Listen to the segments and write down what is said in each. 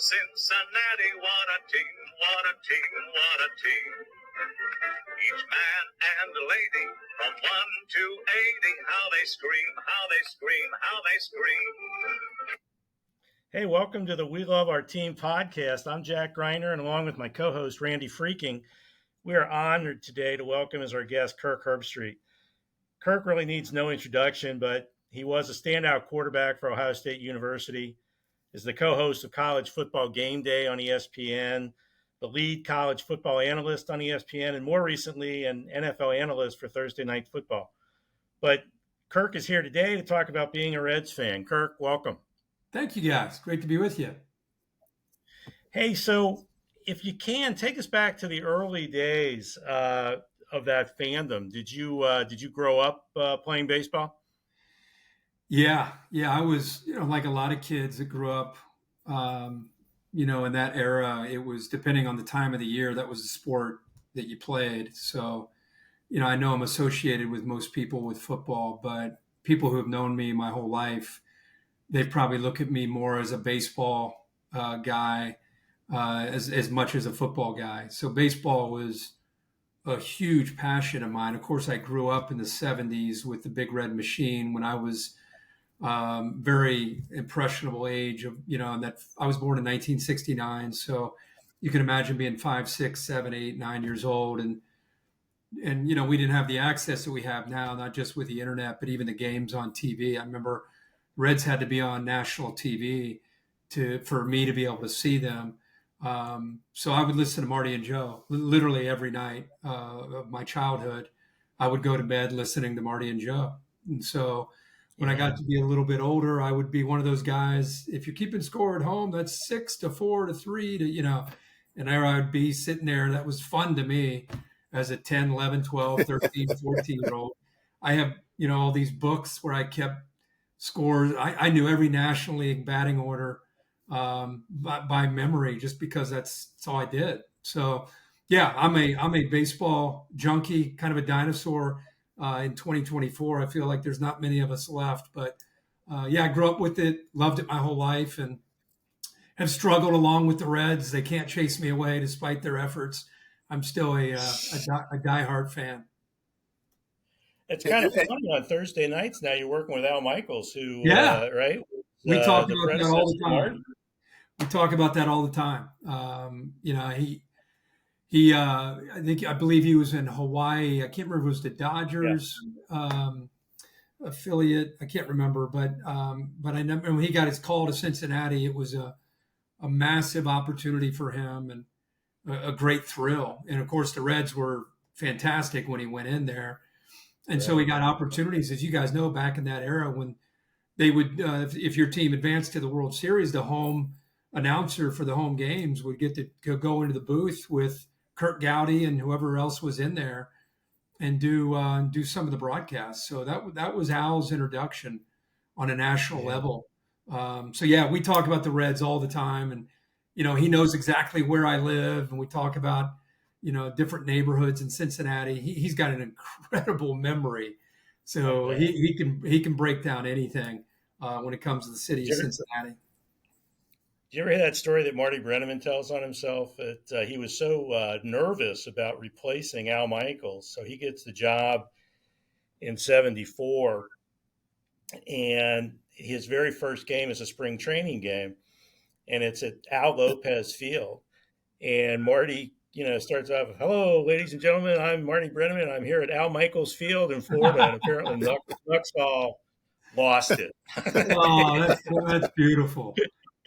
Cincinnati, what a team, what a team, what a team. Each man and lady, from 1 to 80, how they scream, how they scream, how they scream. Hey, welcome to the We Love Our Team podcast. I'm Jack Greiner, and along with my co-host, Randy Freaking, we are honored today to welcome as our guest, Kirk Herbstreit. Kirk really needs no introduction, but he was a standout quarterback for Ohio State University, is the co-host of College Football Game Day on ESPN, the lead college football analyst on ESPN, and more recently, an NFL analyst for Thursday Night Football. But Kirk is here today to talk about being a Reds fan. Kirk, welcome. Thank you, guys. Great to be with you. Hey, so if you can, take us back to the early days of that fandom. Did you grow up playing baseball? Yeah. I was, like a lot of kids that grew up, in that era. It was depending on the time of the year. That was the sport that you played. So, I know I'm associated with most people with football, but people who have known me my whole life, they probably look at me more as a baseball guy as much as a football guy. So baseball was a huge passion of mine. Of course, I grew up in the 70s with the Big Red Machine when I was very impressionable age of, and that I was born in 1969. So you can imagine being 5, 6, 7, 8, 9 years old. And we didn't have the access that we have now, not just with the internet, but even the games on TV. I remember Reds had to be on national TV for me to be able to see them. So I would listen to Marty and Joe literally every night of my childhood. I would go to bed listening to Marty and Joe. And so when I got to be a little bit older, I would be one of those guys, if you're keeping score at home, that's 6-4 to 3 to, and there I would be sitting there. That was fun to me as a 10, 11, 12, 13, 14-year-old. I have, all these books where I kept scores. I knew every National League batting order by memory, just because that's all I did. So yeah, I'm a baseball junkie, kind of a dinosaur in 2024. I feel like there's not many of us left, but I grew up with it, loved it my whole life, and have struggled along with the Reds. They can't chase me away despite their efforts. I'm still a diehard fan. It's kind of funny on Thursday nights now. You're working with Al Michaels, who right? We talk about that all the time. We talk about that all the time. I believe he was in Hawaii. I can't remember if it was the Dodgers affiliate. I can't remember, but I know when he got his call to Cincinnati, it was a massive opportunity for him and a great thrill. And of course, the Reds were fantastic when he went in there. And so he got opportunities, as you guys know, back in that era when they would, if your team advanced to the World Series, the home announcer for the home games would get to go into the booth with Kirk Gowdy and whoever else was in there and do some of the broadcasts. So that was Al's introduction on a national level. We talk about the Reds all the time, and he knows exactly where I live, and we talk about different neighborhoods in Cincinnati. He's got an incredible memory, so he can break down anything when it comes to the city of Cincinnati. Did you ever hear that story that Marty Brennaman tells on himself that he was so nervous about replacing Al Michaels, so he gets the job in '74, and his very first game is a spring training game, and it's at Al Lopez Field, and Marty starts off, "Hello, ladies and gentlemen, I'm Marty Brennaman. I'm here at Al Michaels Field in Florida," and apparently Nuxall lost it. Oh, that's beautiful.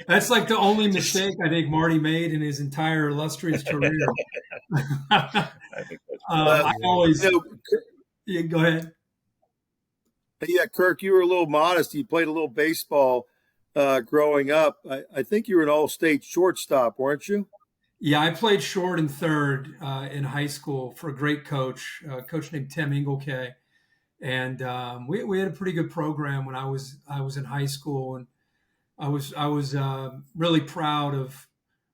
That's like the only mistake I think Marty made in his entire illustrious career. I always go ahead. Yeah, Kirk, you were a little modest. You played a little baseball growing up. I think you were an all-state shortstop, weren't you? Yeah, I played short and third in high school for a great coach, a coach named Tim Engelke. And we had a pretty good program when I was in high school, and I was really proud of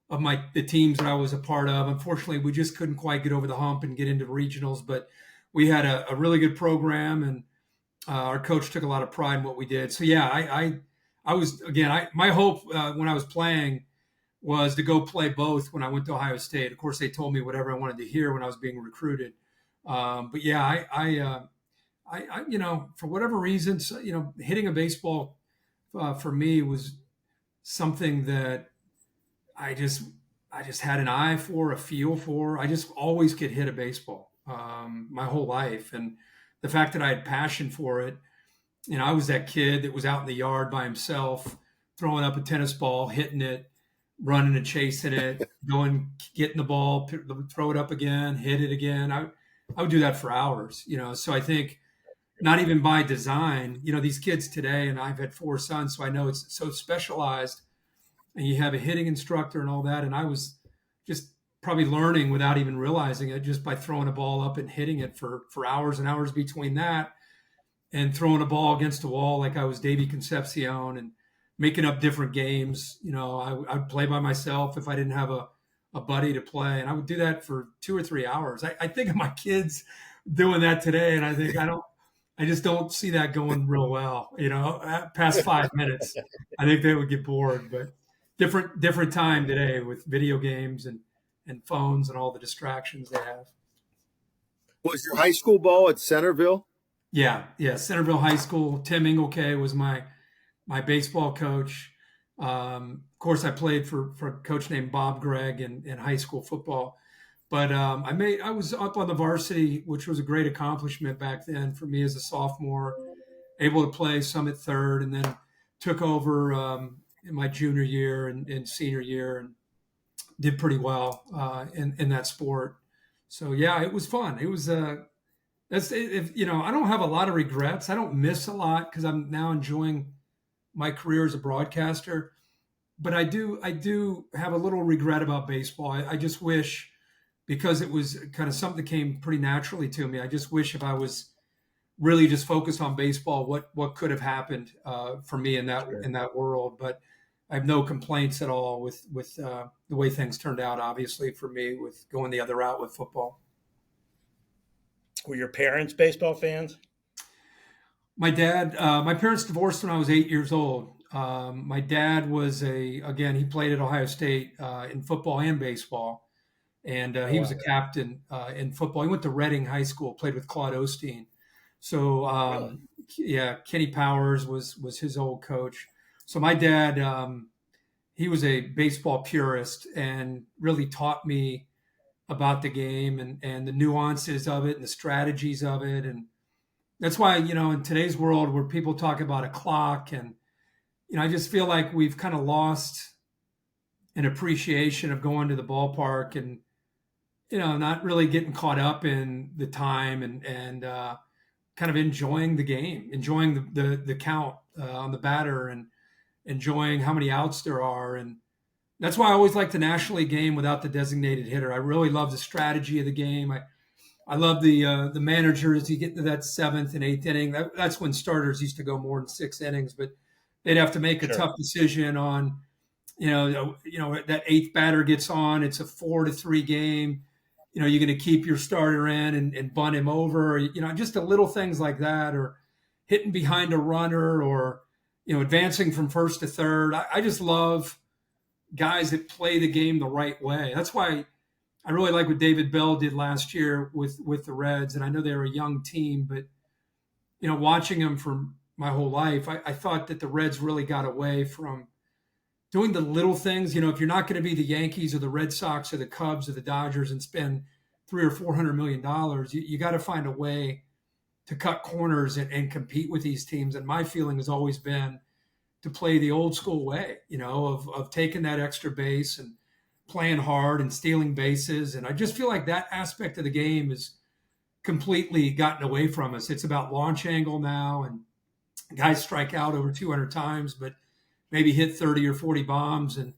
the teams that I was a part of. Unfortunately, we just couldn't quite get over the hump and get into regionals, but we had a really good program, and our coach took a lot of pride in what we did. So yeah, I was, again, my hope when I was playing was to go play both when I went to Ohio State. Of course, they told me whatever I wanted to hear when I was being recruited. But yeah, I for whatever reasons, hitting a baseball for me was something that I just had an eye for, a feel for. I just always could hit a baseball my whole life, and the fact that I had passion for it. I was that kid that was out in the yard by himself, throwing up a tennis ball, hitting it, running and chasing it, going, getting the ball, throw it up again, hit it again. I would do that for hours, So I think not even by design, these kids today, and I've had 4 sons, so I know it's so specialized, and you have a hitting instructor and all that. And I was just probably learning without even realizing it, just by throwing a ball up and hitting it for hours and hours between that, and throwing a ball against a wall like I was Davey Concepcion, and making up different games. I'd play by myself if I didn't have a buddy to play, and I would do that for 2 or 3 hours. I think of my kids doing that today, and I think I just don't see that going real well. Past 5 minutes, I think they would get bored. But different time today with video games and phones and all the distractions they have. Was your high school ball at Centerville? Yeah. Centerville High School. Tim Engelke was my baseball coach. Of course, I played for a coach named Bob Gregg in high school football. But I was up on the varsity, which was a great accomplishment back then for me as a sophomore, able to play some at third, and then took over in my junior year and senior year, and did pretty well in that sport. So yeah, it was fun. It was I don't have a lot of regrets. I don't miss a lot because I'm now enjoying my career as a broadcaster. But I do have a little regret about baseball. I just wish, because it was kind of something that came pretty naturally to me, I just wish if I was really just focused on baseball, what could have happened for me in that world. But I have no complaints at all with the way things turned out, obviously, for me with going the other route with football. Were your parents baseball fans? My parents divorced when I was 8 years old. My dad was he played at Ohio State in football and baseball. And he was a captain in football. He went to Reading High School, played with Claude Osteen. So, really? Kenny Powers was his old coach. So my dad, he was a baseball purist and really taught me about the game and the nuances of it and the strategies of it. And that's why, in today's world where people talk about a clock and, I just feel like we've kind of lost an appreciation of going to the ballpark and, not really getting caught up in the time and kind of enjoying the game, enjoying the count on the batter and enjoying how many outs there are. And that's why I always like the National League game without the designated hitter. I really love the strategy of the game. I love the managers. You get to that 7th and 8th inning. That's when starters used to go more than 6 innings, but they'd have to make a tough decision on, that 8th batter gets on. It's a 4-3 game. You're going to keep your starter in and bunt him over, just the little things like that, or hitting behind a runner, or, advancing from first to third. I just love guys that play the game the right way. That's why I really like what David Bell did last year with the Reds. And I know they were a young team, but, watching them for my whole life, I thought that the Reds really got away from doing the little things. If you're not going to be the Yankees or the Red Sox or the Cubs or the Dodgers and spend $300 or $400 million, you got to find a way to cut corners and compete with these teams. And my feeling has always been to play the old school way, of taking that extra base and playing hard and stealing bases. And I just feel like that aspect of the game is completely gotten away from us. It's about launch angle now, and guys strike out over 200 times, but maybe hit 30 or 40 bombs and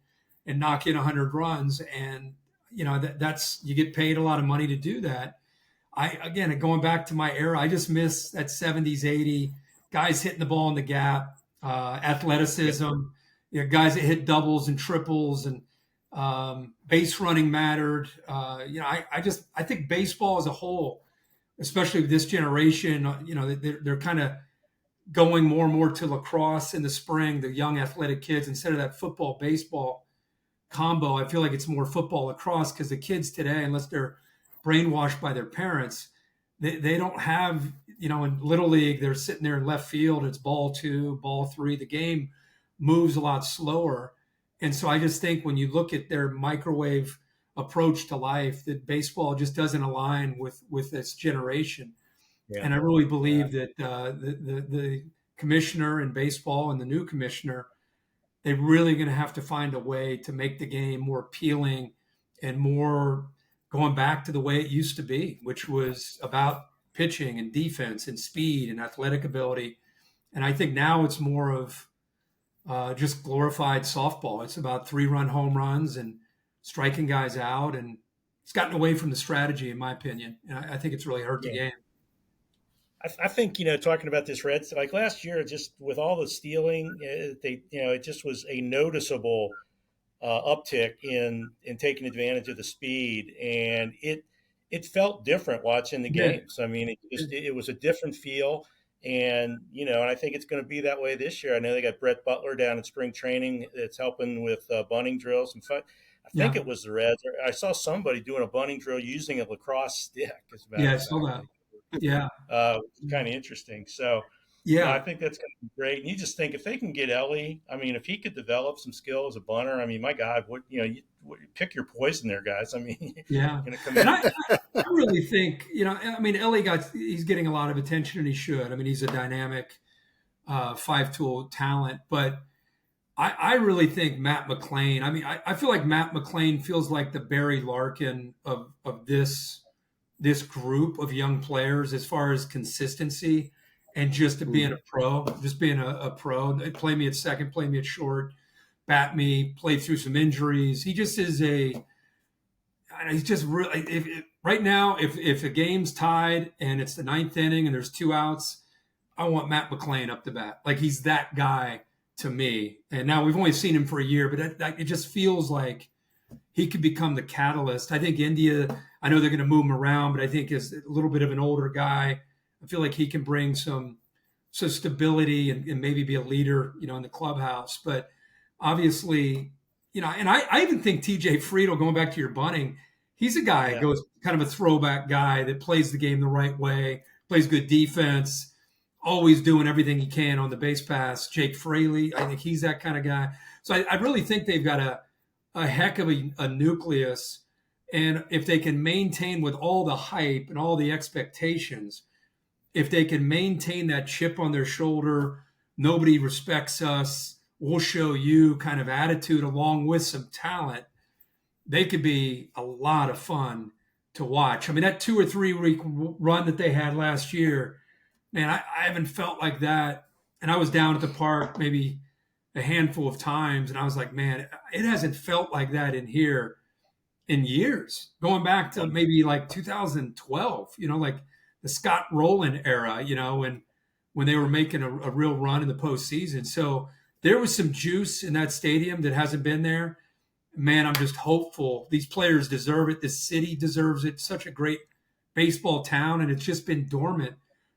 knock in 100 runs. And, that's, you get paid a lot of money to do that. Again, going back to my era, I just miss that 70s, 80 guys hitting the ball in the gap, athleticism, guys that hit doubles and triples, and base running mattered. I think baseball as a whole, especially with this generation, they're kind of going more and more to lacrosse in the spring, the young athletic kids, instead of that football, baseball combo. I feel like it's more football lacrosse because the kids today, unless they're brainwashed by their parents, they don't have, in Little League, they're sitting there in left field. It's ball 2, ball 3. The game moves a lot slower. And so I just think when you look at their microwave approach to life, that baseball just doesn't align with this generation. Yeah. And I really believe that the commissioner in baseball and the new commissioner, they're really going to have to find a way to make the game more appealing and more going back to the way it used to be, which was about pitching and defense and speed and athletic ability. And I think now it's more of just glorified softball. It's about 3-run home runs and striking guys out. And it's gotten away from the strategy, in my opinion. And I think it's really hurt the game. I think, talking about this Reds, like last year, just with all the stealing, it just was a noticeable uptick in taking advantage of the speed, and it felt different watching the games. I mean, it was a different feel, and and I think it's going to be that way this year. I know they got Brett Butler down in spring training that's helping with bunting drills and fun. I think it was the Reds. I saw somebody doing a bunting drill using a lacrosse stick. I saw that. Yeah. Kind of interesting. So, I think that's going to be great. And you just think if they can get Elle, I mean, if he could develop some skill as a bunter, I mean, my God, you pick your poison there, guys. I mean, and I really think, I mean, Elle he's getting a lot of attention, and he should. I mean, he's a dynamic 5-tool talent, but I really think Matt McLain, I mean, I feel like Matt McLain feels like the Barry Larkin of this group of young players as far as consistency and just being a pro, play me at second, play me at short, bat me, play through some injuries. He just is he's just really, right now, if a game's tied and it's the 9th inning and there's 2 outs, I want Matt McLain up the bat. Like, he's that guy to me. And now we've only seen him for a year, but it just feels like he could become the catalyst. I think India, I know they're going to move him around, but I think as a little bit of an older guy, I feel like he can bring some stability and maybe be a leader, in the clubhouse. But obviously, and I even think TJ Friedl, going back to your bunting, he's a guy that goes kind of a throwback guy that plays the game the right way, plays good defense, always doing everything he can on the base pass. Jake Fraley, I think he's that kind of guy. So I really think they've got a heck of a nucleus. And if they can maintain with all the hype and all the expectations, if they can maintain that chip on their shoulder, nobody respects us, we'll show you kind of attitude along with some talent, they could be a lot of fun to watch. I mean, that 2 or 3 week run that they had last year, man, I haven't felt like that. And I was down at the park maybe a handful of times, and I was like, man, it hasn't felt like that in here in years, going back to maybe like 2012, like the Scott Rolen era, when they were making a real run in the postseason. So there was some juice in that stadium that hasn't been there. Man, I'm just hopeful. These players deserve it. This city deserves it. Such a great baseball town, and it's just been dormant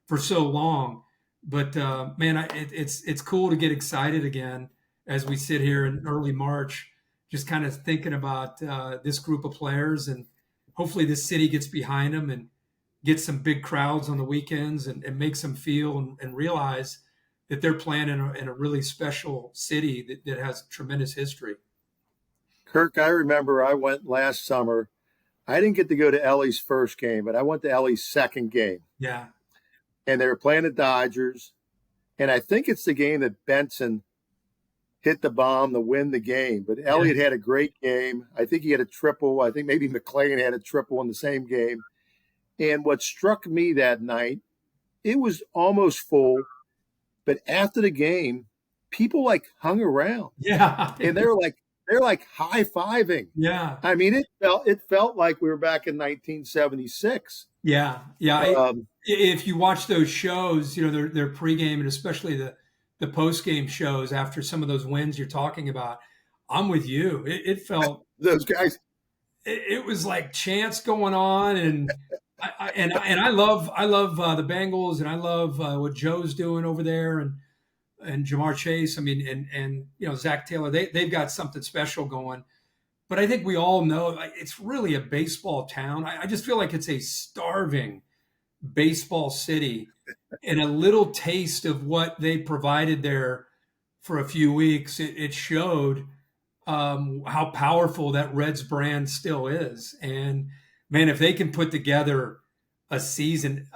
for so long. But man, it's cool to get excited again as we sit here in early March, just kind of thinking about this group of players, and hopefully this city gets behind them and gets some big crowds on the weekends and makes them feel and realize that they're playing in a really special city that has tremendous history. Kirk, I remember I went last summer. I didn't get to go to Ellie's first game, but I went to Ellie's second game. Yeah. And they were playing the Dodgers. And I think it's the game that Benson hit the bomb to win the game. But Elliott had a great game. I think he had a triple. I think maybe McLain had a triple in the same game. And what struck me that night, it was almost full. But after the game, people like hung around. Yeah. And they're like high-fiving. Yeah. I mean, it felt like we were back in 1976. Yeah. Yeah. If you watch those shows, their pregame and especially the postgame shows after some of those wins you're talking about, I'm with you. It felt those guys. It was like chants going on, and I love the Bengals, and I love what Joe's doing over there, and Jamar Chase. I mean, and Zach Taylor. They've got something special going. but I think we all know it's really a baseball town. I just feel like it's a starving baseball city, and a little taste of what they provided there for a few weeks, it showed how powerful that Reds brand still is. And man, if they can put together a season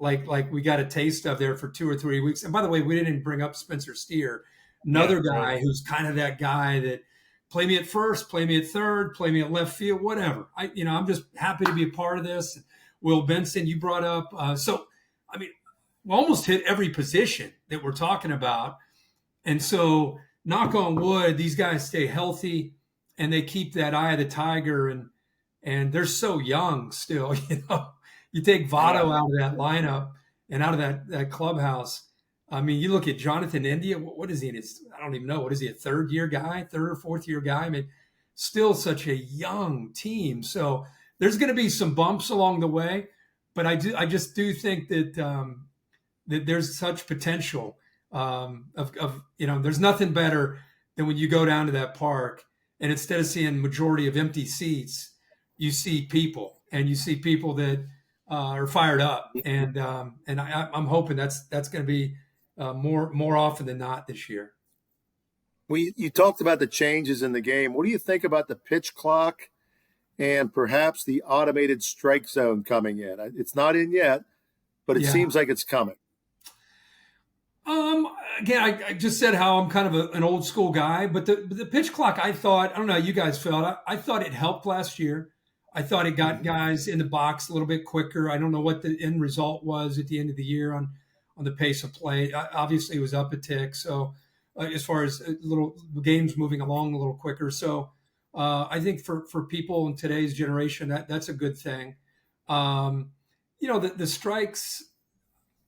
like we got a taste of there for 2 or 3 weeks. And by the way, we didn't bring up Spencer Steer, another guy right. who's kind of that guy that play me at first, play me at third, play me at left field, whatever. I'm just happy to be a part of this. Will Benson, you brought up. We almost hit every position that we're talking about. And so, knock on wood, these guys stay healthy and they keep that eye of the tiger. And they're so young still. You take Votto out of that lineup and out of that clubhouse. I mean, you look at Jonathan India. What is he? I don't even know. What is he? A third or fourth year guy? I mean, still such a young team. So there's going to be some bumps along the way, but I just do think that that there's such potential there's nothing better than when you go down to that park and instead of seeing majority of empty seats, you see people that are fired up, and I'm hoping that's going to be more often than not this year. You talked about the changes in the game. What do you think about the pitch clock and perhaps the automated strike zone coming in? It's not in yet, but it seems like it's coming. Again, I just said how I'm kind of an old school guy, but the pitch clock, I don't know how you guys felt. I thought it helped last year. I thought it got guys in the box a little bit quicker. I don't know what the end result was at the end of the year on the pace of play. Obviously, it was up a tick. So as far as little games moving along a little quicker. So I think for people in today's generation, that's a good thing. The strikes,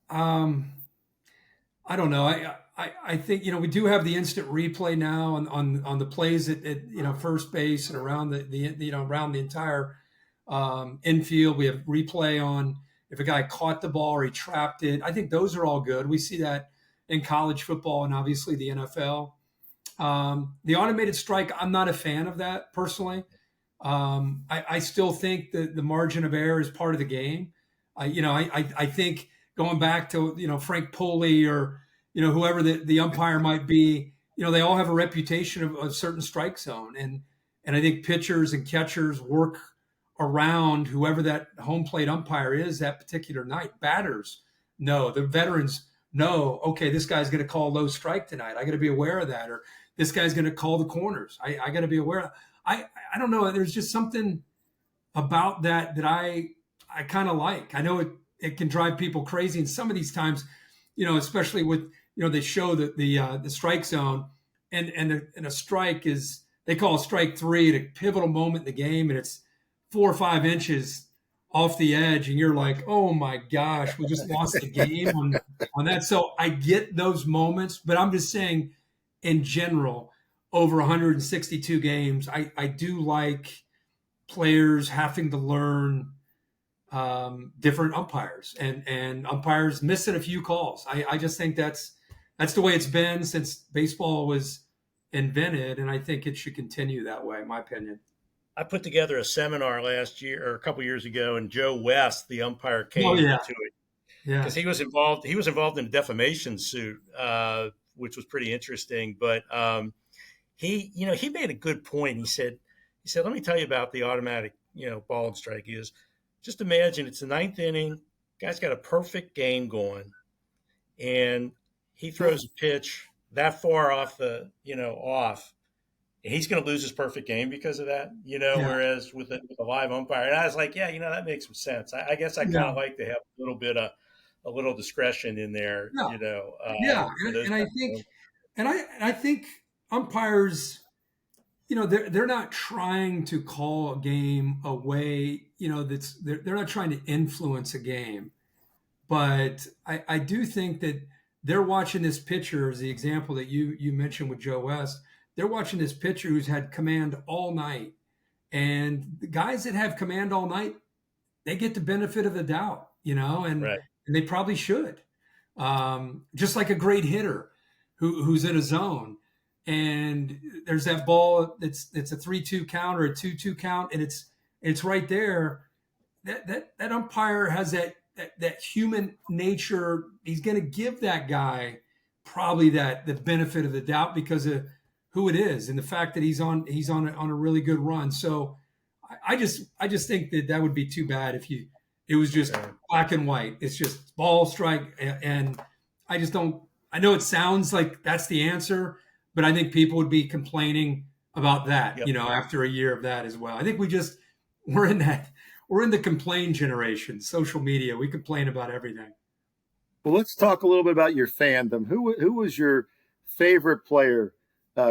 I don't know. I think we do have the instant replay now on the plays at first base and around around the entire infield. We have replay on if a guy caught the ball or he trapped it. I think those are all good. We see that in college football and obviously the NFL. The automated strike, I'm not a fan of that personally. I still think that the margin of error is part of the game. I think going back to Frank Pulley or whoever the umpire might be, they all have a reputation of a certain strike zone, and I think pitchers and catchers work around whoever that home plate umpire is that particular night. Batters know, the veterans know, okay, this guy's going to call low strike tonight. I got to be aware of that, or this guy's going to call the corners. I got to be aware of. I don't know. There's just something about that I kind of like. I know it can drive people crazy, and some of these times, especially with they show that the strike zone, and a strike is, they call a strike 3 at a pivotal moment in the game, and it's 4 or 5 inches off the edge, and you're like, oh my gosh, we just lost the game on that. So I get those moments, but I'm just saying, in general, over 162 games, I do like players having to learn different umpires and umpires missing a few calls. I just think that's the way it's been since baseball was invented, and I think it should continue that way, in my opinion. I put together a seminar last year or a couple years ago, and Joe West, the umpire, came to it because he was involved. He was involved in a defamation suit, which was pretty interesting. But he made a good point. He said, let me tell you about the automatic, ball and strike. He goes, just imagine it's the 9th inning. Guy's got a perfect game going, and he throws a pitch that far off off. And he's going to lose his perfect game because of that, whereas with a live umpire. And I was like, that makes some sense. I guess I kind of like to have a little bit of a little discretion in there, And I think umpires, they're not trying to call a game away, they're not trying to influence a game. But I do think that they're watching this pitcher, as the example that you mentioned with Joe West. They're watching this pitcher who's had command all night. And the guys that have command all night, they get the benefit of the doubt, and they probably should. Just like a great hitter who's in a zone. and there's that ball it's a 3-2 count or a 2-2 count, and it's right there. That umpire has that human nature. He's going to give that guy probably the benefit of the doubt because of who it is and the fact that he's on a really good run. So I just think that would be too bad if it was just black and white. It's just ball, strike, and I just don't. I know it sounds like that's the answer, but I think people would be complaining about that, Yep. After a year of that as well. I think we're in the complain generation. Social media, we complain about everything. Well, let's talk a little bit about your fandom. Who was your favorite player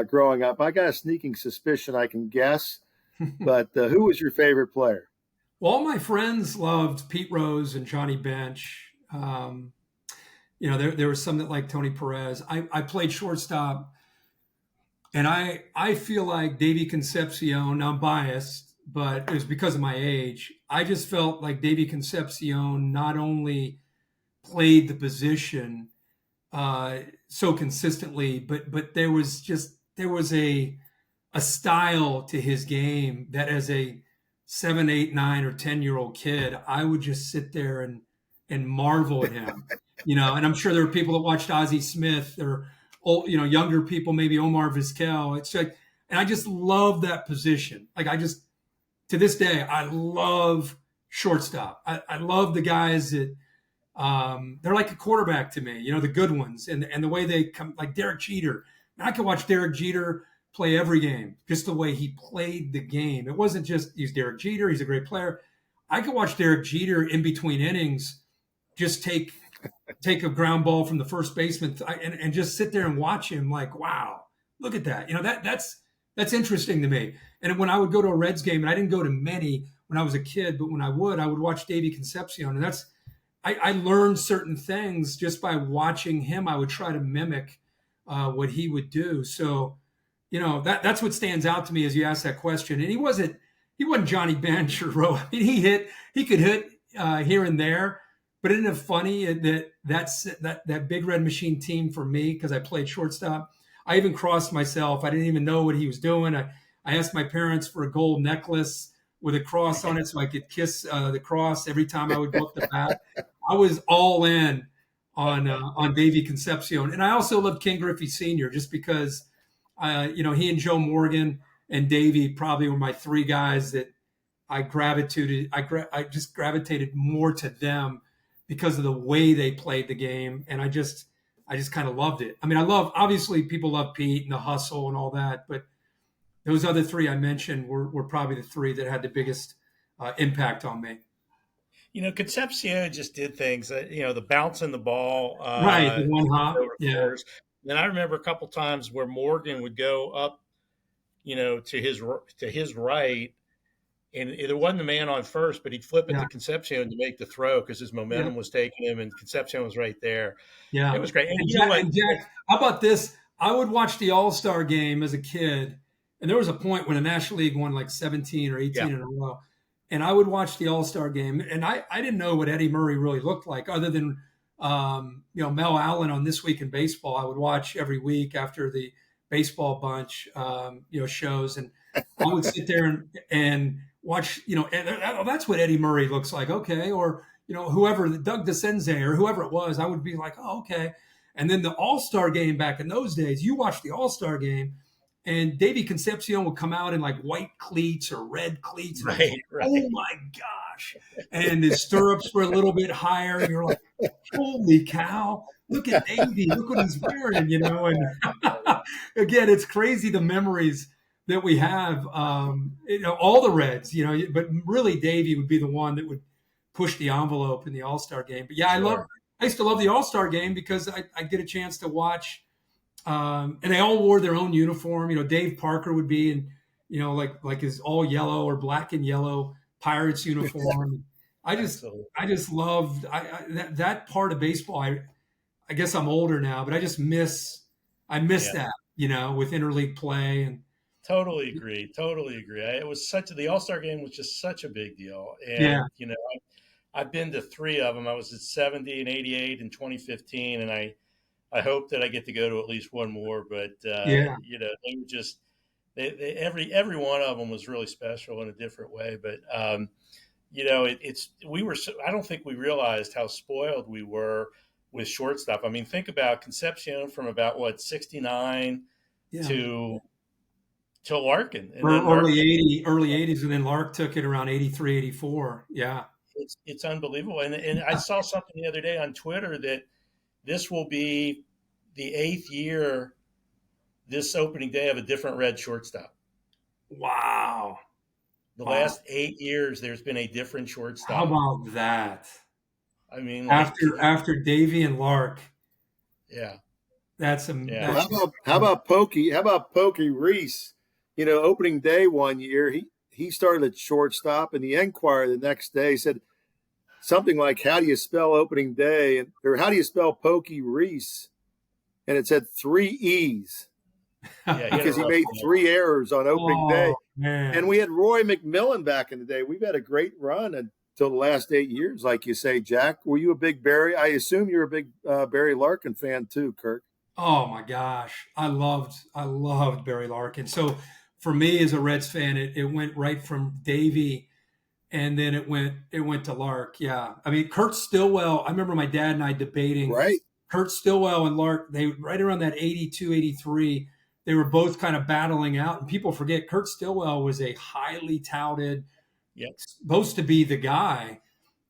growing up? I got a sneaking suspicion I can guess, but who was your favorite player? Well, all my friends loved Pete Rose and Johnny Bench. There was some that liked Tony Perez. I played shortstop, and I feel like Davey Concepcion. Now I'm biased, but it was because of my age. I just felt like Davey Concepcion not only played the position so consistently, but there was a style to his game that as a 7, 8, 9, or 10-year-old kid, I would just sit there and marvel at him. And I'm sure there are people that watched Ozzie Smith or younger people, maybe Omar Vizquel. It's like, and I just love that position. Like to this day, I love shortstop. I love the guys that they're like a quarterback to me, the good ones, and the way they come, like Derek Jeter. I could watch Derek Jeter play every game, just the way he played the game. It wasn't just he's Derek Jeter, he's a great player. I could watch Derek Jeter in between innings just take a ground ball from the first baseman and just sit there and watch him like, wow, look at that. That's interesting to me. And when I would go to a Reds game, and I didn't go to many when I was a kid, but when I would watch Davey Concepcion. And I learned certain things just by watching him. I would try to mimic what he would do. So, that's what stands out to me as you ask that question. And he wasn't Johnny Bench or Rowe. I mean, he could hit here and there. But isn't it funny that Big Red Machine team for me, because I played shortstop, I even crossed myself. I didn't even know what he was doing. I asked my parents for a gold necklace with a cross on it so I could kiss the cross every time I would go up the bat. I was all in on Davey Concepcion. And I also loved King Griffey Sr. just because, he and Joe Morgan and Davey probably were my three guys that I gravitated. I just gravitated more to them because of the way they played the game. And I just kind of loved it. I mean, obviously people love Pete and the hustle and all that, but those other three I mentioned were probably the three that had the biggest impact on me. Concepcion just did things that, the bouncing the ball. Right. The one hop. Yeah. Then I remember a couple times where Morgan would go up, to his right, and there wasn't a man on first, but he'd flip it to Concepcion to make the throw because his momentum was taking him, and Concepcion was right there. Yeah, it was great. And Jack, how about this? I would watch the All-Star game as a kid, and there was a point when the National League won like 17 or 18 in a row, and I would watch the All-Star game, and I didn't know what Eddie Murray really looked like, other than Mel Allen on This Week in Baseball. I would watch every week after the Baseball Bunch shows, and I would sit there and watch, that's what Eddie Murray looks like. Okay. Or, whoever, Doug DeCenze or whoever it was, I would be like, oh, okay. And then the All-Star game back in those days, you watch the All-Star game and Davey Concepcion would come out in like white cleats or red cleats. Right. Oh my gosh. And his stirrups were a little bit higher. And you're like, holy cow, look at Davey, look what he's wearing, and again, it's crazy the memories that we have, all the Reds, but really Davey would be the one that would push the envelope in the All-Star game. But yeah, Sure. I used to love the All-Star game because I get a chance to watch, and they all wore their own uniform. Dave Parker would be in, like his all yellow or black and yellow Pirates uniform. I just loved that part of baseball. I guess I'm older now, but I miss that, with interleague play and. Totally agree. It was the All-Star game was just such a big deal. And, I've been to three of them. I was at 70 and 88 and 2015. And I hope that I get to go to at least one more. But Yeah. they were just every one of them was really special in a different way. But we were. I don't think we realized how spoiled we were with shortstop. I mean, think about Concepcion from about what 69 Yeah. to Larkin, and then Larkin. Early 80s, and then Lark took it around 83, 84. Yeah. It's unbelievable. And I saw something the other day on Twitter that this will be the 8th year this opening day of a different Red shortstop. Wow. The last 8 years, there's been a different shortstop. How about that? I mean, after Davey and Lark. Yeah. That's Yeah. Well, how about Pokey? How about Pokey Reese? Opening day one year, he started at shortstop, and the Enquirer the next day said something like, "How do you spell opening day?" Or "How do you spell Pokey Reese?" And it said 3 E's. Yeah, because he made 3 errors on opening day. Man. And we had Roy McMillan back in the day. We've had a great run until the last 8 years, like you say, Jack. Were you a big Barry? I assume you're a big Barry Larkin fan too, Kirk. Oh my gosh, I loved Barry Larkin. So for me as a Reds fan, it went right from Davey, and then it went to Lark. Yeah, I mean Kurt Stillwell. I remember my dad and I debating. Right. Kurt Stillwell and Lark. They right around that 82, 83. They were both kind of battling out, and people forget Kurt Stillwell was a highly touted, supposed to be the guy,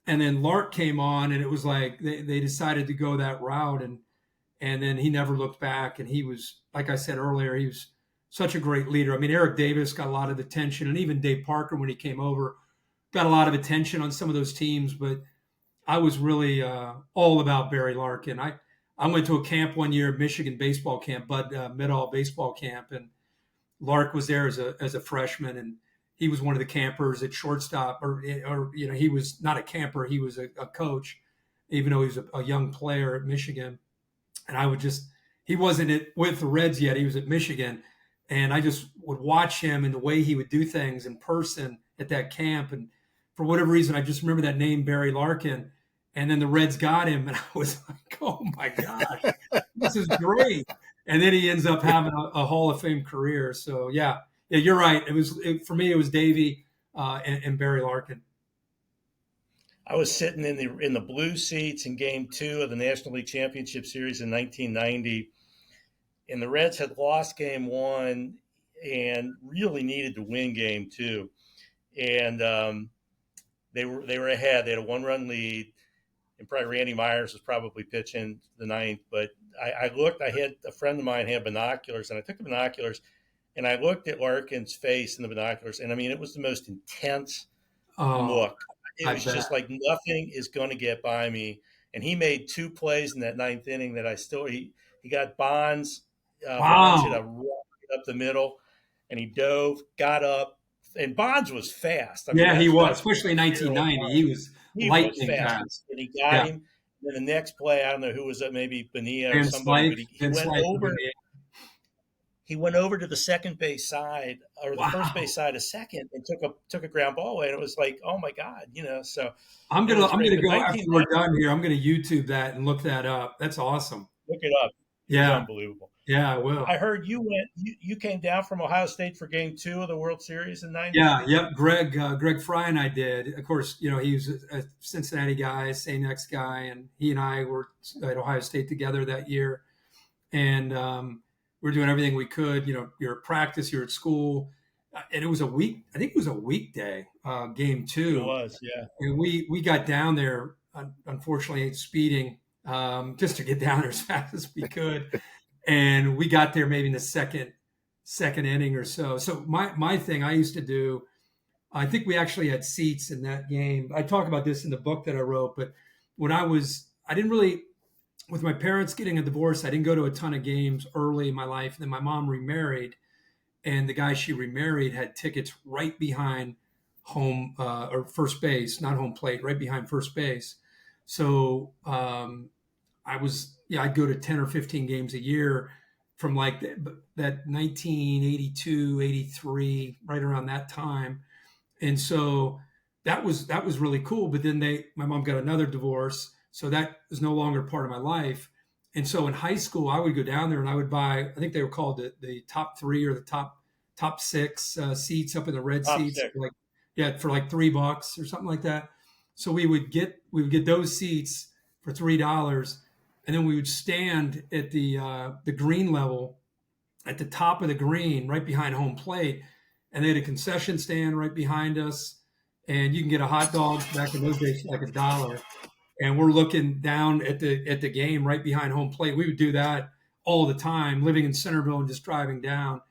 and then Lark came on, and it was like they decided to go that route, and then he never looked back. And he was, like I said earlier, he was such a great leader. I mean, Eric Davis got a lot of attention, and even Dave Parker, when he came over, got a lot of attention on some of those teams. But I was really all about Barry Larkin. I went to a camp one year, Michigan baseball camp, Bud Midall baseball camp, and Lark was there as a freshman, and he was one of the campers at shortstop, or he was not a camper, he was a coach, even though he was a young player at Michigan. And he wasn't with the Reds yet. He was at Michigan. And I just would watch him and the way he would do things in person at that camp. And for whatever reason, I just remember that name, Barry Larkin. And then the Reds got him. And I was like, oh my gosh, this is great. And then he ends up having a Hall of Fame career. So yeah, you're right. For me, it was Davey and Barry Larkin. I was sitting in the blue seats in Game 2 of the National League Championship Series in 1990, and the Reds had lost Game 1 and really needed to win Game 2. And they were ahead. They had a 1-run lead, and probably Randy Myers was probably pitching the ninth. But I looked. I had a friend of mine had binoculars, and I took the binoculars, and I looked at Larkin's face in the binoculars, and I mean, it was the most intense look. It was just like nothing is going to get by me. And he made 2 plays in that 9th inning that he got Bonds. Bonds hit a rocket up the middle, and he dove, got up, and Bonds was fast. I mean, he was, especially in 1990. He was lightning fast. And he got him. And then the next play, I don't know who was it, maybe Bonilla or somebody, but he went over. He went over to the second base side or the first base side a second and took a ground ball away. And it was like, oh my God, So I'm gonna go after we're done here. I'm gonna YouTube that and look that up. That's awesome. Look it up. Yeah, it's unbelievable. Yeah, I will. I heard you came down from Ohio State for Game 2 of the World Series in '90. Yeah, yep. Greg Fry and I did. Of course, he was a Cincinnati guy, St. X guy, and he and I were at Ohio State together that year, and we're doing everything we could. You're at practice, you're at school, and it was I think it was a weekday, Game 2. It was, yeah. And we got down there, unfortunately, speeding just to get down there as fast as we could. And we got there maybe in the second inning or so. So my thing I used to do, I think we actually had seats in that game. I talk about this in the book that I wrote, but when I didn't really, with my parents getting a divorce, I didn't go to a ton of games early in my life. And then my mom remarried, and the guy she remarried had tickets right behind home or first base, not home plate, right behind first base. So I'd go to 10 or 15 games a year from like that 1982, 83, right around that time. And so that was really cool. But then my mom got another divorce. So that was no longer part of my life. And so in high school, I would go down there and I would buy, I think they were called the top three or the top six seats up in the red Top seats, six. for like $3 or something like that. So we would get those seats for $3, and then we would stand at the green level at the top of the green, right behind home plate, and they had a concession stand right behind us, and you can get a hot dog back in those days like $1. And we're looking down at the game right behind home plate. We would do that all the time, living in Centerville and just driving down.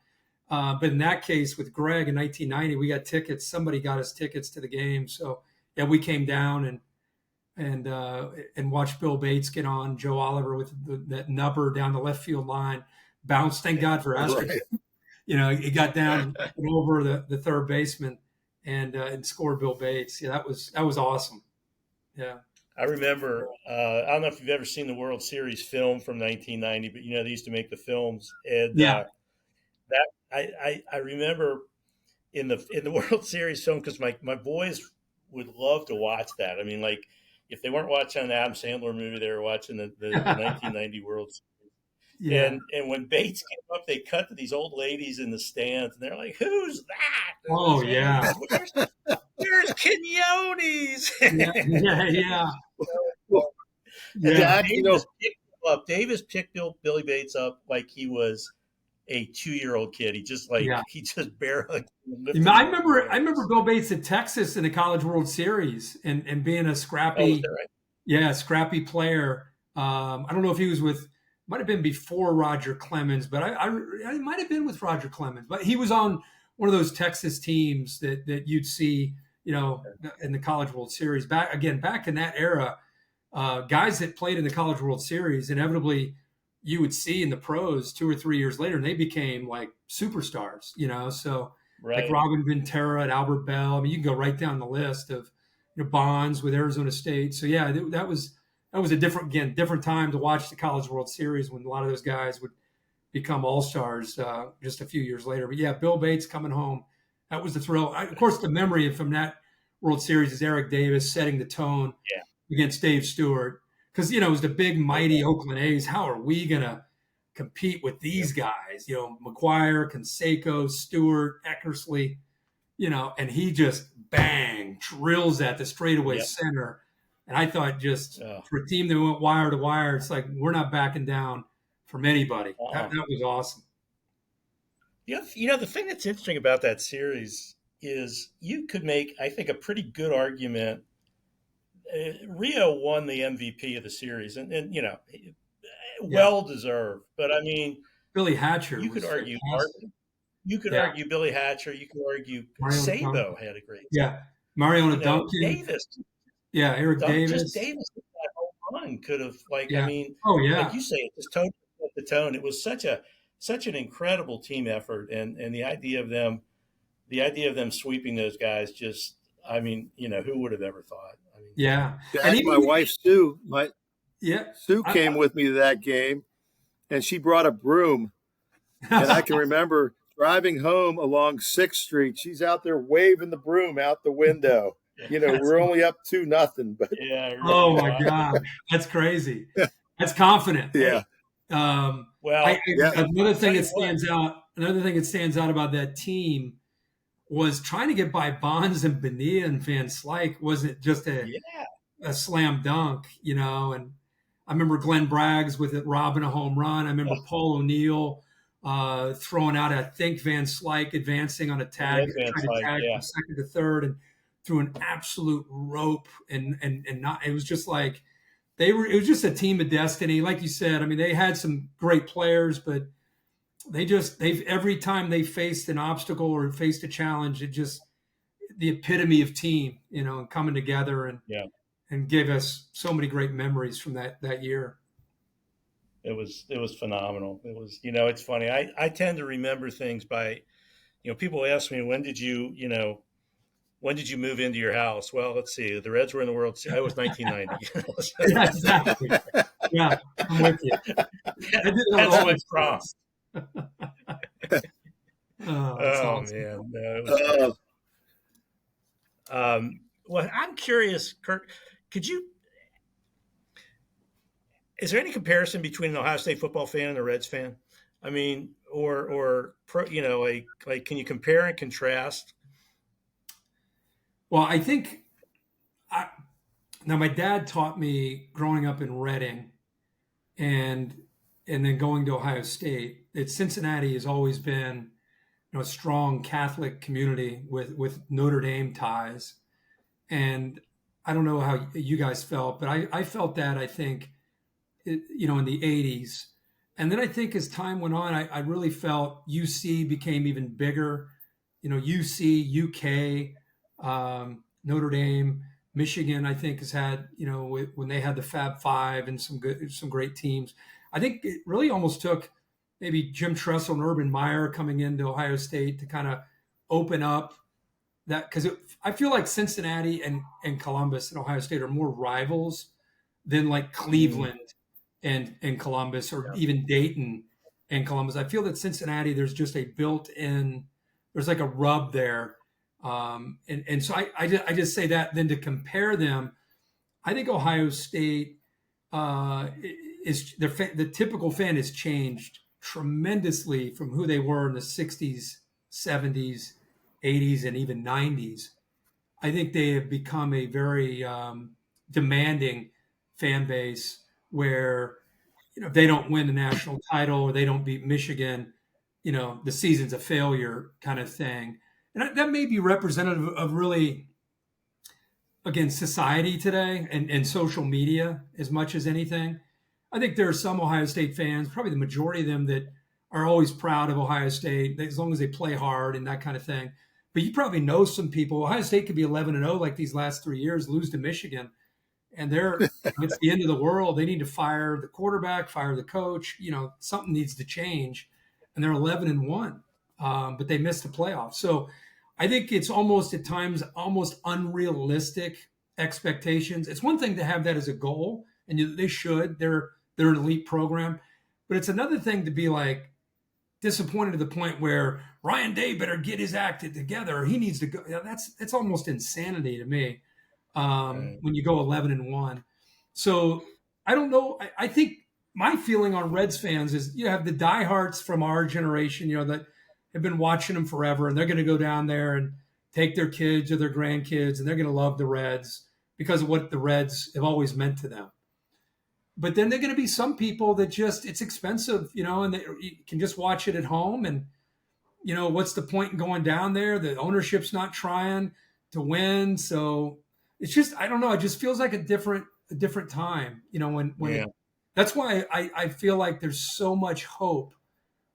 But in that case, with Greg in 1990, we got tickets. Somebody got us tickets to the game, so yeah, we came down and watched Bill Bates get on, Joe Oliver with that nubber down the left field line, bounced. Thank God for Astros. Right. He got down and over the third baseman and scored Bill Bates. Yeah, that was awesome. Yeah. I remember, I don't know if you've ever seen the World Series film from 1990, but they used to make the films, and Yeah. that I remember in the World Series film, because my boys would love to watch that. I mean, like, if they weren't watching an Adam Sandler movie, they were watching the 1990 World Series. Yeah. And when Bates came up, they cut to these old ladies in the stands, and they're like, "Who's that?" And Oh, they're yeah. saying, Where's Quinones? Yeah. Well, Yeah. Jack, Davis picked Billy Bates up like he was a 2-year-old kid. He just Yeah. he just barely lifted I him. remember Bill Bates at Texas in the College World Series and being a Oh, scrappy, is that right? yeah, scrappy player. I don't know if he was might have been before Roger Clemens, but I might have been with Roger Clemens. But he was on one of those Texas teams that you'd see, in the College World Series. Back in that era, guys that played in the College World Series, inevitably you would see in the pros 2 or 3 years later, and they became like superstars, So Right. like Robin Ventura and Albert Bell. I mean, you can go right down the list of Bonds with Arizona State. So yeah, that was a different time to watch the College World Series when a lot of those guys would become all-stars just a few years later. But yeah, Bill Bates coming home, that was the thrill. Of course, the memory from that World Series is Eric Davis setting the tone against Dave Stewart. Because, it was the big, mighty Oakland A's. How are we going to compete with these guys? McGuire, Canseco, Stewart, Eckersley, and he just, bang, drills at the straightaway center. And I thought for a team that went wire to wire, it's like we're not backing down from anybody. That was awesome. The thing that's interesting about that series is you could make, I think, a pretty good argument. Rio won the MVP of the series, and well deserved. But I mean, Billy Hatcher. You could argue Martin. You could argue Billy Hatcher. You could argue Sabo had a great. Yeah, Mariano Duncan. Davis. Yeah, Eric Davis. Just Davis that whole run could have like Yeah. I mean, like you say, it just totally set the tone. It was such an incredible team effort, and the idea of them sweeping those guys just. I mean, who would have ever thought? I mean, yeah. And even my wife Sue, Sue came with me to that game, and she brought a broom. And I can remember driving home along 6th Street. She's out there waving the broom out the window. We're only up 2-0, but oh my God, that's crazy. That's confident. Yeah. Another thing that stands out about that team was trying to get by Bonds and Bonilla and Van Slyke wasn't just a slam dunk, And I remember Glenn Braggs with it robbing a home run. I remember Paul O'Neill throwing out, I think, Van Slyke advancing on a tag, from second to third, and threw an absolute rope. And not. It was just like it was just a team of destiny, like you said. I mean, they had some great players, but they've every time they faced an obstacle or faced a challenge, it just the epitome of team, and coming together and gave us so many great memories from that year. It was phenomenal. It was, it's funny. I tend to remember things by, people ask me, when did you move into your house? Well, let's see. The Reds were in the World Series. It was 1990. Yeah, exactly. Yeah, I'm with you. That's what's crossed. Awesome. Man. Well, I'm curious, Kirk, could you Is there any comparison between an Ohio State football fan and a Reds fan? I mean, like can you compare and contrast? Well, I think now my dad taught me growing up in Reading and then going to Ohio State that Cincinnati has always been a strong Catholic community with Notre Dame ties. And I don't know how you guys felt, but I felt that, I think, in the 80s. And then I think as time went on, I really felt UC became even bigger. UC, UK, Notre Dame, Michigan, I think has had, when they had the Fab Five and some great teams. I think it really almost took maybe Jim Tressel and Urban Meyer coming into Ohio State to kind of open up that, because I feel like Cincinnati and Columbus and Ohio State are more rivals than like Cleveland and Columbus, or even Dayton and Columbus. I feel that Cincinnati, there's just a built-in, there's like a rub there. And so I just say that. Then to compare them, I think Ohio State is the typical fan has changed tremendously from who they were in the 60s, 70s, 80s, and even 90s. I think they have become a very demanding fan base where, if they don't win the national title or they don't beat Michigan, the season's a failure kind of thing. And that may be representative of really, again, society today and social media as much as anything. I think there are some Ohio State fans, probably the majority of them, that are always proud of Ohio State as long as they play hard and that kind of thing. But you probably know some people. Ohio State could be 11-0 like these last 3 years, lose to Michigan, and it's the end of the world. They need to fire the quarterback, fire the coach. Something needs to change, and they're 11-1, but they missed the playoffs. So I think it's almost at times almost unrealistic expectations. It's one thing to have that as a goal, and they should. They're an elite program, but it's another thing to be like disappointed to the point where Ryan Day better get his act together. He needs to go. That's almost insanity to me. When you go 11-1. So I don't know. I think my feeling on Reds fans is you have the diehards from our generation, that have been watching them forever, and they're going to go down there and take their kids or their grandkids, and they're going to love the Reds because of what the Reds have always meant to them. But then they're going to be some people that just, it's expensive, and you can just watch it at home. And, what's the point in going down there? The ownership's not trying to win. So it's just, I don't know. It just feels like a different time, that's why I feel like there's so much hope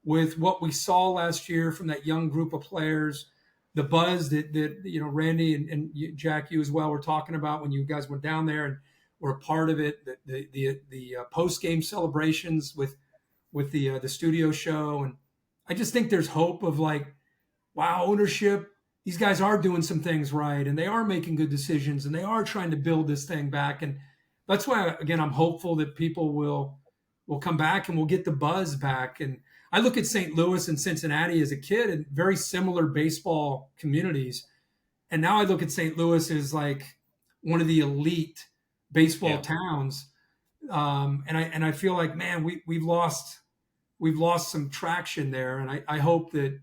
with what we saw last year from that young group of players, the buzz that Randy and Jack, you as well, were talking about when you guys went down there and were a part of it, the post-game celebrations with the studio show. And I just think there's hope of like, wow, ownership, these guys are doing some things right, and they are making good decisions, and they are trying to build this thing back. And that's why, again, I'm hopeful that people will come back and we'll get the buzz back. And I look at St. Louis and Cincinnati as a kid and very similar baseball communities. And now I look at St. Louis as like one of the elite baseball towns. And I feel like, man, we've lost some traction there. And I hope that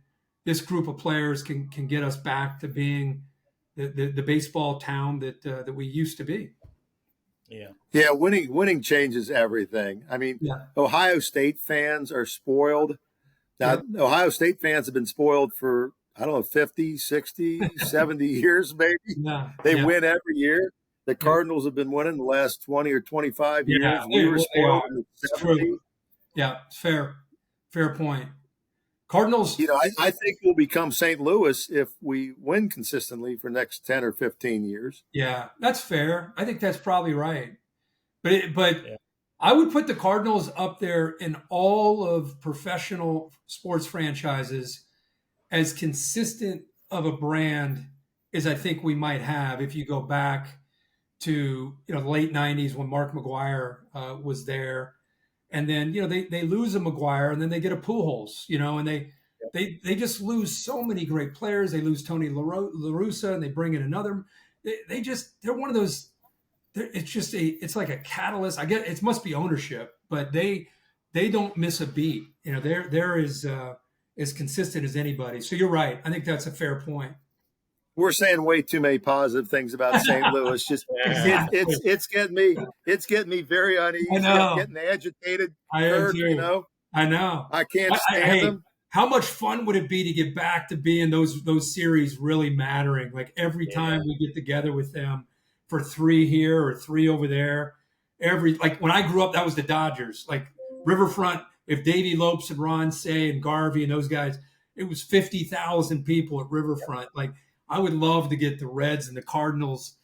this group of players can get us back to being the baseball town that we used to be. Yeah. Winning changes everything. I mean, Ohio State fans are spoiled. Now, Ohio State fans have been spoiled for, I don't know, 50, 60, 70 years, maybe. They win every year. The Cardinals have been winning the last 20 or 25 years. Yeah, we were spoiled in the 70s. Yeah, fair point. Cardinals. I think we'll become St. Louis if we win consistently for the next 10 or 15 years. Yeah, that's fair. I think that's probably right. But I would put the Cardinals up there in all of professional sports franchises as consistent of a brand as I think we might have if you go back to the late 90s when Mark McGwire was there. And then, they lose a McGuire and then they get a Pujols, and they just lose so many great players. They lose Tony La Russa and they bring in another. They're one of those it's like a catalyst. I get it must be ownership, but they don't miss a beat. You know, they're as consistent as anybody. So you're right. I think that's a fair point. We're saying way too many positive things about St. Louis. Just it's getting me very uneasy. I know. I'm getting agitated. I am Kirk, too. you know, I know. I can't stand them. How much fun would it be to get back to being those series really mattering? Like every time we get together with them for 3 here or 3 over there. Like when I grew up, that was the Dodgers. Like Riverfront, if Davey Lopes and Ron Say and Garvey and those guys, it was 50,000 people at Riverfront. Like I would love to get the Reds and the Cardinals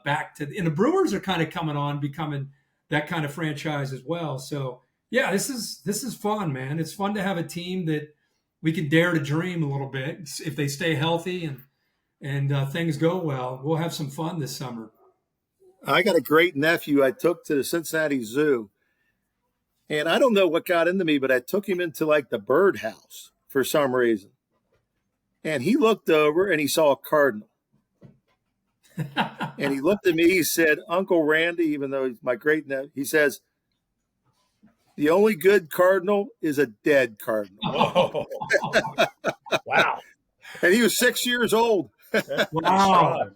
back to, and the Brewers are kind of coming on, becoming that kind of franchise as well. So yeah, this is fun, man. It's fun to have a team that we can dare to dream a little bit. If they stay healthy and things go well, we'll have some fun this summer. I got a great nephew I took to the Cincinnati Zoo. And I don't know what got into me, but I took him into like the birdhouse for some reason. And he looked over and he saw a cardinal. And he looked at me, he said, Uncle Randy, even though he's my great nephew, he says, the only good cardinal is a dead cardinal. Oh. Wow. And he was 6 years old. Wow.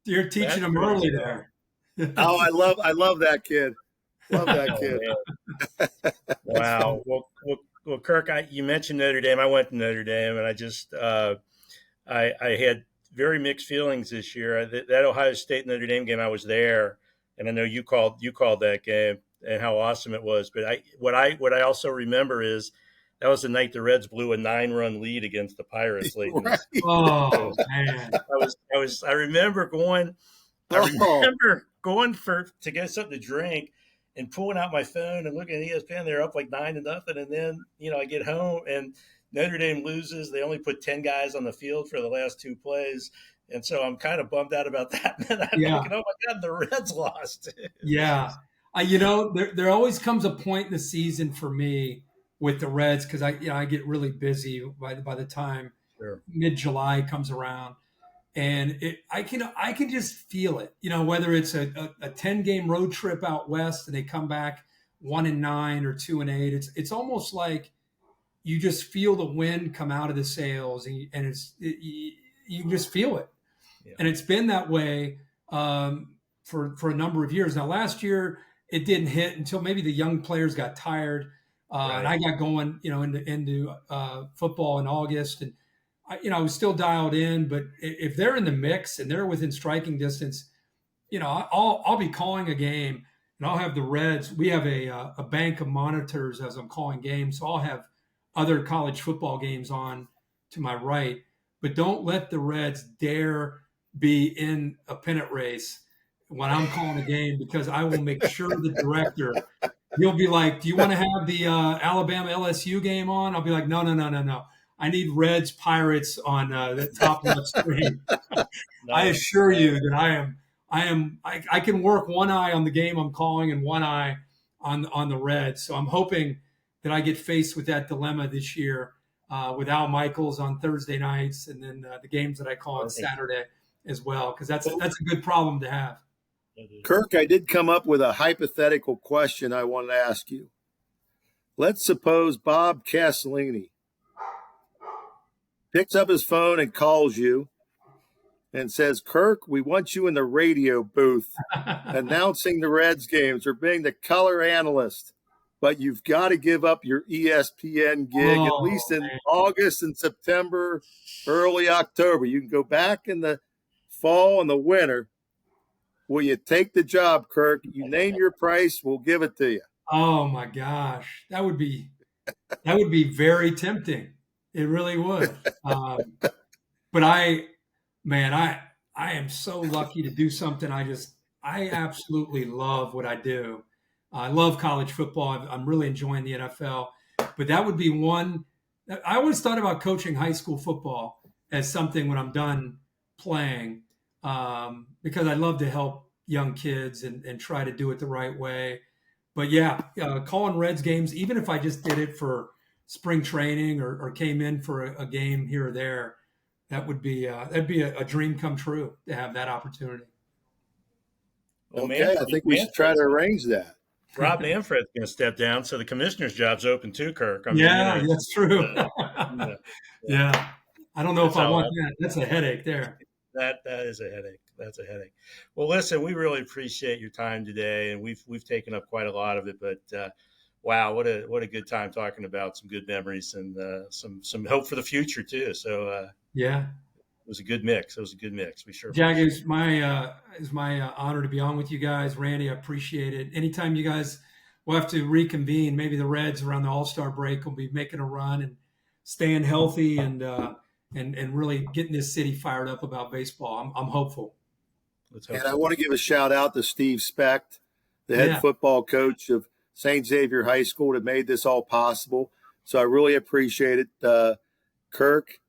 You're teaching him early there. Oh, I love that kid. Love that kid. Wow. Well, Kirk, you mentioned Notre Dame. I went to Notre Dame, and I just I had very mixed feelings this year. That Ohio State Notre Dame game, I was there, and I know you called that game and how awesome it was. But what I also remember is that was the night the Reds blew a 9-run lead against the Pirates late. Right. Oh man! I remember going. I remember going to get something to drink and pulling out my phone and looking at ESPN. They're up like 9-0, and then I get home and Notre Dame loses. They only put 10 guys on the field for the last 2 plays, and so I'm kind of bummed out about that. And I'm thinking, oh my God, the Reds lost. Yeah, there always comes a point in the season for me with the Reds because I get really busy by the time mid-July comes around. And I can just feel it, whether it's a 10-game road trip out west and they come back 1-9 or 2-8. It's almost like you just feel the wind come out of the sails, and you just feel it. Yeah. And it's been that way for a number of years. Now, last year it didn't hit until maybe the young players got tired, and I got going, into football in August and. I was still dialed in, but if they're in the mix and they're within striking distance, I'll be calling a game and I'll have the Reds. We have a bank of monitors as I'm calling games, so I'll have other college football games on to my right. But don't let the Reds dare be in a pennant race when I'm calling a game, because I will make sure the director. He'll be like, "Do you want to have the Alabama LSU game on?" I'll be like, "No. I need Reds Pirates on the top left screen." I assure you that I can work one eye on the game I'm calling and one eye on the Reds. So I'm hoping that I get faced with that dilemma this year with Al Michaels on Thursday nights, and then the games that I call on Saturday as well, because that's a good problem to have. Kirk, I did come up with a hypothetical question I wanted to ask you. Let's suppose Bob Castellini picks up his phone and calls you and says, Kirk, we want you in the radio booth announcing the Reds games or being the color analyst, but you've got to give up your ESPN gig at least in August and September, early October. You can go back in the fall and the winter. Will you take the job, Kirk? You name your price, we'll give it to you. Oh my gosh. That would be very tempting. It really would. But I am so lucky to do something. I absolutely love what I do. I love college football. I'm really enjoying the NFL. But that would be one. I always thought about coaching high school football as something when I'm done playing, because I love to help young kids and try to do it the right way. But yeah, calling Reds games, even if I just did it for spring training or came in for a game here or there, that'd be a dream come true to have that opportunity. Well, Okay, I think we should try to arrange that. Rob Manfred's going to step down, so the commissioner's job's open too, Kirk. Yeah, that's true. Yeah. I don't know if I want that. That's a headache there. That is a headache. That's a headache. Well, listen, we really appreciate your time today, and we've taken up quite a lot of it. But wow, what a good time talking about some good memories and some hope for the future too. So yeah, it was a good mix. We sure. Jack, it's my honor to be on with you guys. Randy, I appreciate it. Anytime you guys will have to reconvene, maybe the Reds around the All-Star break will be making a run and staying healthy and really getting this city fired up about baseball. I'm hopeful. And I want to give a shout out to Steve Specht, the head football coach of St. Xavier High School, that made this all possible. So I really appreciate it. Kirk,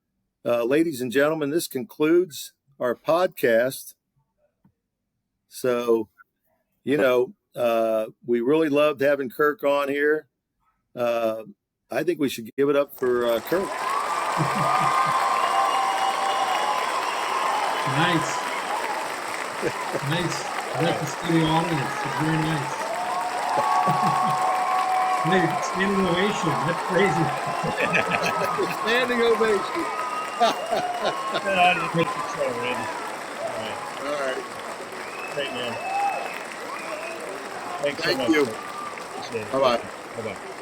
ladies and gentlemen, this concludes our podcast. So, we really loved having Kirk on here. I think we should give it up for Kirk. Nice. I like the studio audience. It's very nice. Standing ovation. That's crazy. Standing ovation. All right. Great, man. Thanks so Thank much. you. Appreciate it. Bye-bye. Bye-bye.